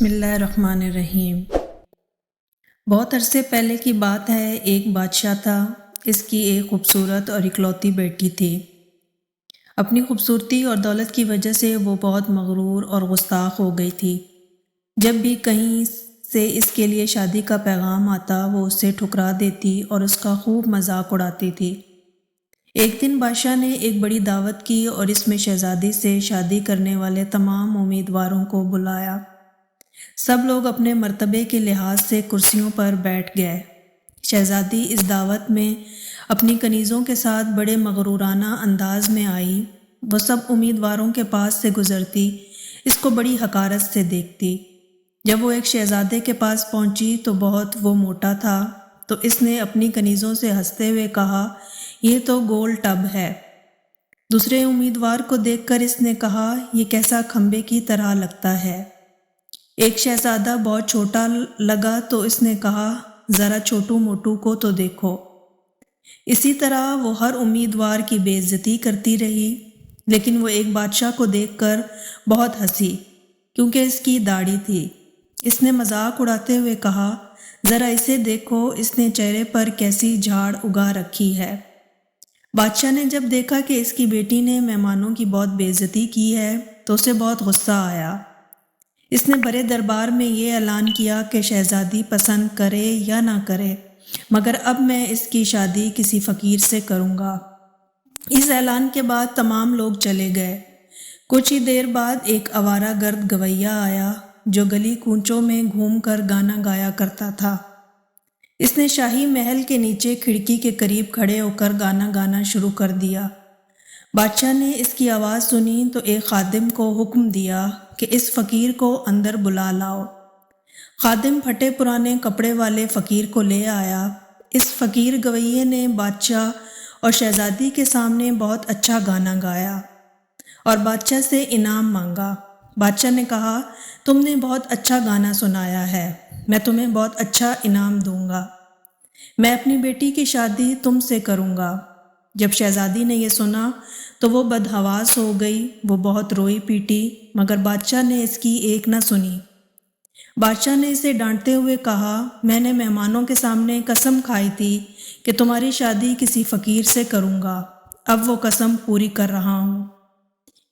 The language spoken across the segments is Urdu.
بسم اللہ الرحمن الرحیم۔ بہت عرصے پہلے کی بات ہے، ایک بادشاہ تھا۔ اس کی ایک خوبصورت اور اکلوتی بیٹی تھی۔ اپنی خوبصورتی اور دولت کی وجہ سے وہ بہت مغرور اور گستاخ ہو گئی تھی۔ جب بھی کہیں سے اس کے لیے شادی کا پیغام آتا، وہ اسے ٹھکرا دیتی اور اس کا خوب مذاق اڑاتی تھی۔ ایک دن بادشاہ نے ایک بڑی دعوت کی اور اس میں شہزادی سے شادی کرنے والے تمام امیدواروں کو بلایا۔ سب لوگ اپنے مرتبے کے لحاظ سے کرسیوں پر بیٹھ گئے۔ شہزادی اس دعوت میں اپنی کنیزوں کے ساتھ بڑے مغرورانہ انداز میں آئی۔ وہ سب امیدواروں کے پاس سے گزرتی، اس کو بڑی حقارت سے دیکھتی۔ جب وہ ایک شہزادے کے پاس پہنچی تو بہت وہ موٹا تھا، تو اس نے اپنی کنیزوں سے ہنستے ہوئے کہا، یہ تو گول ٹب ہے۔ دوسرے امیدوار کو دیکھ کر اس نے کہا، یہ کیسا کھمبے کی طرح لگتا ہے۔ ایک شہزادہ بہت چھوٹا لگا تو اس نے کہا، ذرا چھوٹو موٹو کو تو دیکھو۔ اسی طرح وہ ہر امیدوار کی بے عزتی کرتی رہی، لیکن وہ ایک بادشاہ کو دیکھ کر بہت ہنسی، کیونکہ اس کی داڑھی تھی۔ اس نے مذاق اڑاتے ہوئے کہا، ذرا اسے دیکھو، اس نے چہرے پر کیسی جھاڑ اگا رکھی ہے۔ بادشاہ نے جب دیکھا کہ اس کی بیٹی نے مہمانوں کی بہت بے عزتی کی ہے تو اسے بہت غصہ آیا۔ اس نے بڑے دربار میں یہ اعلان کیا کہ شہزادی پسند کرے یا نہ کرے، مگر اب میں اس کی شادی کسی فقیر سے کروں گا۔ اس اعلان کے بعد تمام لوگ چلے گئے۔ کچھ ہی دیر بعد ایک آوارہ گرد گویّا آیا جو گلی کوچوں میں گھوم کر گانا گایا کرتا تھا۔ اس نے شاہی محل کے نیچے کھڑکی کے قریب کھڑے ہو کر گانا گانا شروع کر دیا۔ بادشاہ نے اس کی آواز سنی تو ایک خادم کو حکم دیا کہ اس فقیر کو اندر بلا لاؤ۔ خادم پھٹے پرانے کپڑے والے فقیر کو لے آیا۔ اس فقیر گویے نے بادشاہ اور شہزادی کے سامنے بہت اچھا گانا گایا اور بادشاہ سے انعام مانگا۔ بادشاہ نے کہا، تم نے بہت اچھا گانا سنایا ہے، میں تمہیں بہت اچھا انعام دوں گا۔ میں اپنی بیٹی کی شادی تم سے کروں گا۔ جب شہزادی نے یہ سنا تو وہ بدحواس ہو گئی، وہ بہت روئی پیٹی، مگر بادشاہ نے اس کی ایک نہ سنی۔ بادشاہ نے اسے ڈانٹتے ہوئے کہا، میں نے مہمانوں کے سامنے قسم کھائی تھی کہ تمہاری شادی کسی فقیر سے کروں گا، اب وہ قسم پوری کر رہا ہوں۔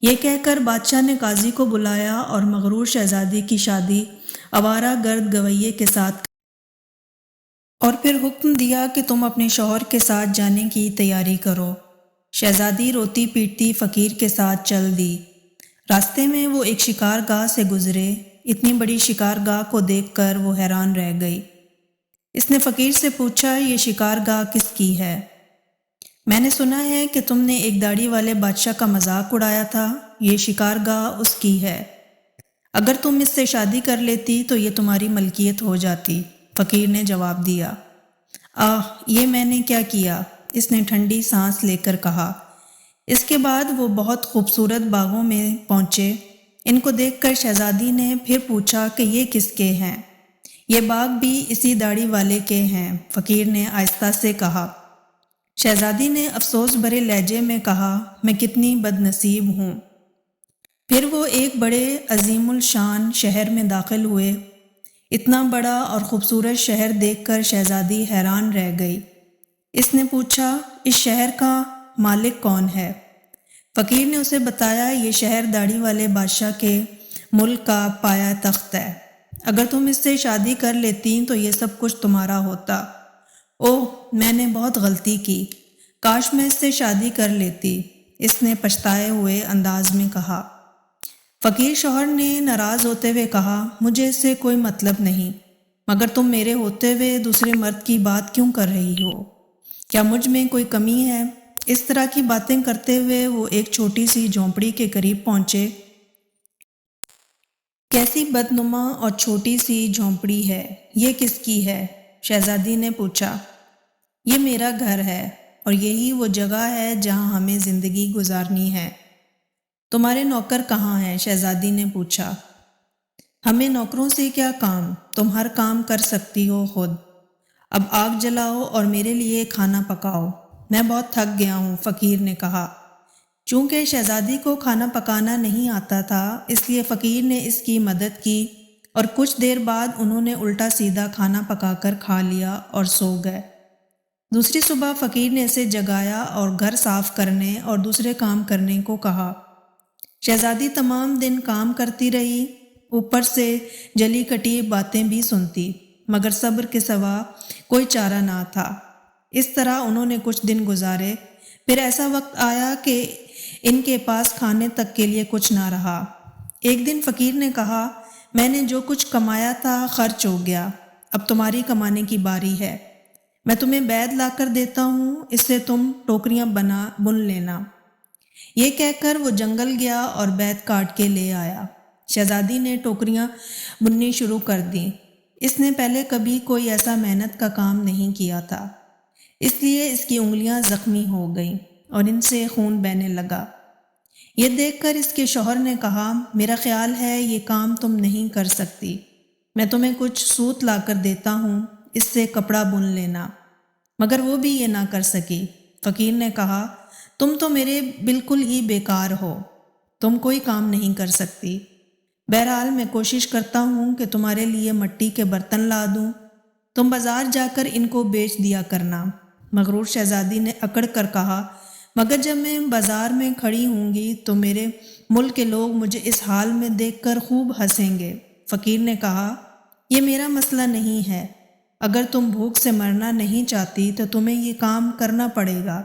یہ کہہ کر بادشاہ نے قاضی کو بلایا اور مغرور شہزادی کی شادی آوارہ گرد گویے کے ساتھ اور پھر حکم دیا کہ تم اپنے شوہر کے ساتھ جانے کی تیاری کرو۔ شہزادی روتی پیٹتی فقیر کے ساتھ چل دی۔ راستے میں وہ ایک شکار گاہ سے گزرے۔ اتنی بڑی شکار گاہ کو دیکھ کر وہ حیران رہ گئی۔ اس نے فقیر سے پوچھا، یہ شکار گاہ کس کی ہے؟ میں نے سنا ہے کہ تم نے ایک داڑھی والے بادشاہ کا مذاق اڑایا تھا، یہ شکار گاہ اس کی ہے۔ اگر تم اس سے شادی کر لیتی تو یہ تمہاری ملکیت ہو جاتی۔ فقیر نے جواب دیا، یہ میں نے کیا کیا؟ اس نے ٹھنڈی سانس لے کر کہا۔ اس کے بعد وہ بہت خوبصورت باغوں میں پہنچے۔ ان کو دیکھ کر شہزادی نے پھر پوچھا کہ یہ کس کے ہیں؟ یہ باغ بھی اسی داڑھی والے کے ہیں، فقیر نے آہستہ سے کہا۔ شہزادی نے افسوس بھرے لہجے میں کہا، میں کتنی بد نصیب ہوں۔ پھر وہ ایک بڑے عظیم الشان شہر میں داخل ہوئے۔ اتنا بڑا اور خوبصورت شہر دیکھ کر شہزادی حیران رہ گئی۔ اس نے پوچھا، اس شہر کا مالک کون ہے؟ فقیر نے اسے بتایا، یہ شہر داڑھی والے بادشاہ کے ملک کا پایہ تخت ہے۔ اگر تم اس سے شادی کر لیتی تو یہ سب کچھ تمہارا ہوتا۔ اوہ، میں نے بہت غلطی کی، کاش میں اس سے شادی کر لیتی، اس نے پچھتائے ہوئے انداز میں کہا۔ فقیر شوہر نے ناراض ہوتے ہوئے کہا، مجھے اس سے کوئی مطلب نہیں، مگر تم میرے ہوتے ہوئے دوسرے مرد کی بات کیوں کر رہی ہو؟ کیا مجھ میں کوئی کمی ہے؟ اس طرح کی باتیں کرتے ہوئے وہ ایک چھوٹی سی جھونپڑی کے قریب پہنچے۔ کیسی بدنما اور چھوٹی سی جھونپڑی ہے، یہ کس کی ہے؟ شہزادی نے پوچھا۔ یہ میرا گھر ہے اور یہی وہ جگہ ہے جہاں ہمیں زندگی گزارنی ہے۔ تمہارے نوکر کہاں ہیں؟ شہزادی نے پوچھا۔ ہمیں نوکروں سے کیا کام، تم ہر کام کر سکتی ہو خود۔ اب آگ جلاؤ اور میرے لیے کھانا پکاؤ، میں بہت تھک گیا ہوں، فقیر نے کہا۔ چونکہ شہزادی کو کھانا پکانا نہیں آتا تھا، اس لیے فقیر نے اس کی مدد کی اور کچھ دیر بعد انہوں نے الٹا سیدھا کھانا پکا کر کھا لیا اور سو گئے۔ دوسری صبح فقیر نے اسے جگایا اور گھر صاف کرنے اور دوسرے کام کرنے کو کہا۔ شہزادی تمام دن کام کرتی رہی، اوپر سے جلی کٹی باتیں بھی سنتی، مگر صبر کے سوا کوئی چارہ نہ تھا۔ اس طرح انہوں نے کچھ دن گزارے، پھر ایسا وقت آیا کہ ان کے پاس کھانے تک کے لیے کچھ نہ رہا۔ ایک دن فقیر نے کہا، میں نے جو کچھ کمایا تھا خرچ ہو گیا، اب تمہاری کمانے کی باری ہے۔ میں تمہیں بید لا کر دیتا ہوں، اس سے تم ٹوکریاں بن لینا۔ یہ کہہ کر وہ جنگل گیا اور بید کاٹ کے لے آیا۔ شہزادی نے ٹوکریاں بننی شروع کر دیں۔ اس نے پہلے کبھی کوئی ایسا محنت کا کام نہیں کیا تھا، اس لیے اس کی انگلیاں زخمی ہو گئیں اور ان سے خون بہنے لگا۔ یہ دیکھ کر اس کے شوہر نے کہا، میرا خیال ہے یہ کام تم نہیں کر سکتی، میں تمہیں کچھ سوت لا کر دیتا ہوں، اس سے کپڑا بن لینا۔ مگر وہ بھی یہ نہ کر سکی۔ فقیر نے کہا، تم تو میرے بالکل ہی بیکار ہو، تم کوئی کام نہیں کر سکتی۔ بہرحال میں کوشش کرتا ہوں کہ تمہارے لیے مٹی کے برتن لا دوں، تم بازار جا کر ان کو بیچ دیا کرنا۔ مغرور شہزادی نے اکڑ کر کہا، مگر جب میں بازار میں کھڑی ہوں گی تو میرے ملک کے لوگ مجھے اس حال میں دیکھ کر خوب ہنسیں گے۔ فقیر نے کہا، یہ میرا مسئلہ نہیں ہے، اگر تم بھوک سے مرنا نہیں چاہتی تو تمہیں یہ کام کرنا پڑے گا۔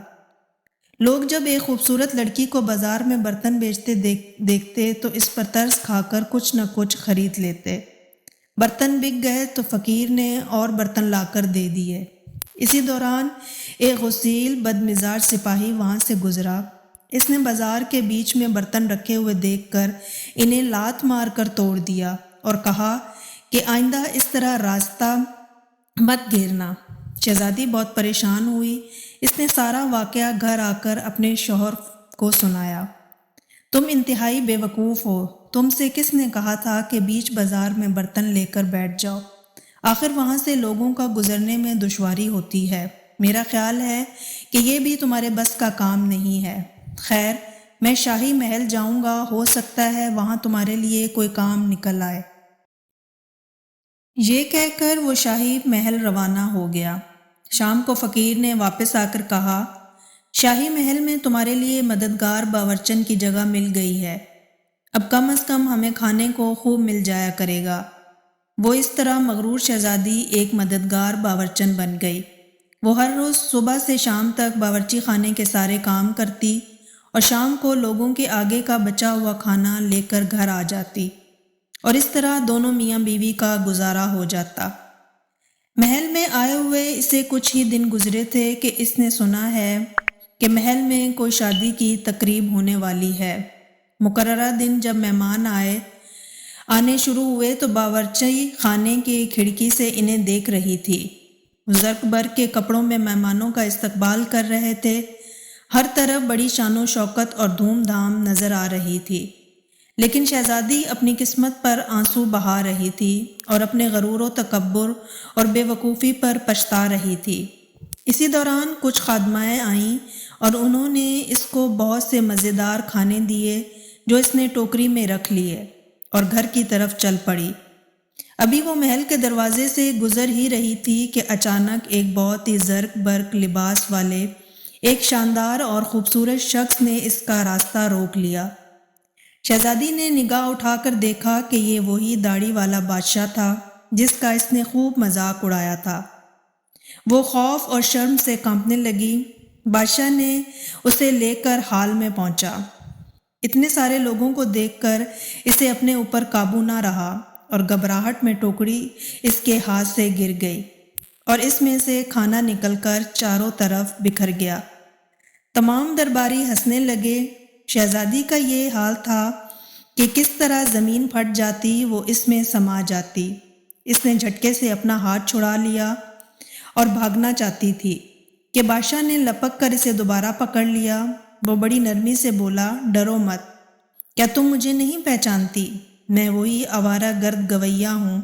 لوگ جب ایک خوبصورت لڑکی کو بازار میں برتن بیچتے دیکھتے تو اس پر ترس کھا کر کچھ نہ کچھ خرید لیتے۔ برتن بک گئے تو فقیر نے اور برتن لا کر دے دیے۔ اسی دوران ایک غسیل بدمزاج سپاہی وہاں سے گزرا۔ اس نے بازار کے بیچ میں برتن رکھے ہوئے دیکھ کر انہیں لات مار کر توڑ دیا اور کہا کہ آئندہ اس طرح راستہ مت گھیرنا۔ شہزادی بہت پریشان ہوئی۔ اس نے سارا واقعہ گھر آ کر اپنے شوہر کو سنایا۔ تم انتہائی بے وقوف ہو، تم سے کس نے کہا تھا کہ بیچ بازار میں برتن لے کر بیٹھ جاؤ؟ آخر وہاں سے لوگوں کا گزرنے میں دشواری ہوتی ہے۔ میرا خیال ہے کہ یہ بھی تمہارے بس کا کام نہیں ہے۔ خیر، میں شاہی محل جاؤں گا، ہو سکتا ہے وہاں تمہارے لیے کوئی کام نکل آئے۔ یہ کہہ کر وہ شاہی محل روانہ ہو گیا۔ شام کو فقیر نے واپس آ کر کہا، شاہی محل میں تمہارے لیے مددگار باورچن کی جگہ مل گئی ہے، اب کم از کم ہمیں کھانے کو خوب مل جایا کرے گا۔ وہ اس طرح مغرور شہزادی ایک مددگار باورچن بن گئی۔ وہ ہر روز صبح سے شام تک باورچی خانے کے سارے کام کرتی اور شام کو لوگوں کے آگے کا بچا ہوا کھانا لے کر گھر آ جاتی، اور اس طرح دونوں میاں بیوی کا گزارا ہو جاتا۔ محل میں آئے ہوئے اسے کچھ ہی دن گزرے تھے کہ اس نے سنا ہے کہ محل میں کوئی شادی کی تقریب ہونے والی ہے۔ مقررہ دن جب مہمان آنے شروع ہوئے تو باورچی خانے کی کھڑکی سے انہیں دیکھ رہی تھی۔ زرق برق کے کپڑوں میں مہمانوں کا استقبال کر رہے تھے۔ ہر طرف بڑی شان و شوکت اور دھوم دھام نظر آ رہی تھی، لیکن شہزادی اپنی قسمت پر آنسو بہا رہی تھی اور اپنے غرور و تکبر اور بے وقوفی پر پچھتا رہی تھی۔ اسی دوران کچھ خادمائیں آئیں اور انہوں نے اس کو بہت سے مزیدار کھانے دیے جو اس نے ٹوکری میں رکھ لیے اور گھر کی طرف چل پڑی۔ ابھی وہ محل کے دروازے سے گزر ہی رہی تھی کہ اچانک ایک بہت ہی زرق برق لباس والے ایک شاندار اور خوبصورت شخص نے اس کا راستہ روک لیا۔ شہزادی نے نگاہ اٹھا کر دیکھا کہ یہ وہی داڑھی والا بادشاہ تھا جس کا اس نے خوب مذاق اڑایا تھا۔ وہ خوف اور شرم سے کانپنے لگی۔ بادشاہ نے اسے لے کر ہال میں پہنچا۔ اتنے سارے لوگوں کو دیکھ کر اسے اپنے اوپر قابو نہ رہا اور گھبراہٹ میں ٹوکری اس کے ہاتھ سے گر گئی اور اس میں سے کھانا نکل کر چاروں طرف بکھر گیا۔ تمام درباری ہنسنے لگے۔ شہزادی کا یہ حال تھا کہ کس طرح زمین پھٹ جاتی وہ اس میں سما جاتی۔ اس نے جھٹکے سے اپنا ہاتھ چھڑا لیا اور بھاگنا چاہتی تھی کہ بادشاہ نے لپک کر اسے دوبارہ پکڑ لیا۔ وہ بڑی نرمی سے بولا، ڈرو مت، کیا تم مجھے نہیں پہچانتی؟ میں وہی آوارہ گرد گویا ہوں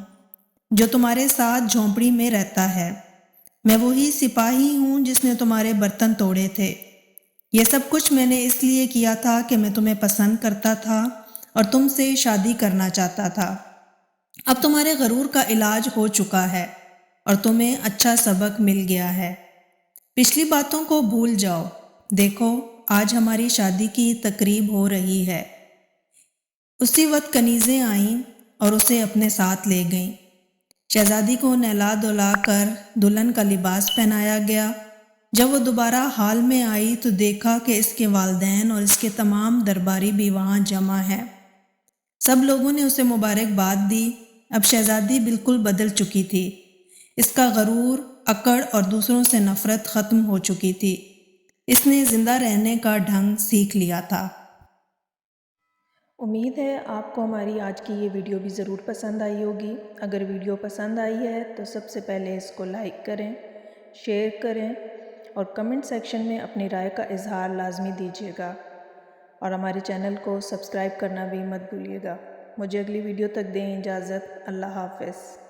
جو تمہارے ساتھ جھونپڑی میں رہتا ہے۔ میں وہی سپاہی ہوں جس نے تمہارے برتن توڑے تھے۔ یہ سب کچھ میں نے اس لیے کیا تھا کہ میں تمہیں پسند کرتا تھا اور تم سے شادی کرنا چاہتا تھا۔ اب تمہارے غرور کا علاج ہو چکا ہے اور تمہیں اچھا سبق مل گیا ہے۔ پچھلی باتوں کو بھول جاؤ۔ دیکھو آج ہماری شادی کی تقریب ہو رہی ہے۔ اسی وقت کنیزیں آئیں اور اسے اپنے ساتھ لے گئیں۔ شہزادی کو نہلا دھلا کر دلہن کا لباس پہنایا گیا۔ جب وہ دوبارہ ہال میں آئی تو دیکھا کہ اس کے والدین اور اس کے تمام درباری بھی وہاں جمع ہیں۔ سب لوگوں نے اسے مبارکباد دی۔ اب شہزادی بالکل بدل چکی تھی۔ اس کا غرور، اکڑ اور دوسروں سے نفرت ختم ہو چکی تھی۔ اس نے زندہ رہنے کا ڈھنگ سیکھ لیا تھا۔ امید ہے آپ کو ہماری آج کی یہ ویڈیو بھی ضرور پسند آئی ہوگی۔ اگر ویڈیو پسند آئی ہے تو سب سے پہلے اس کو لائک کریں، شیئر کریں اور کمنٹ سیکشن میں اپنی رائے کا اظہار لازمی دیجیے گا، اور ہمارے چینل کو سبسکرائب کرنا بھی مت بھولیے گا۔ مجھے اگلی ویڈیو تک دیں اجازت۔ اللہ حافظ۔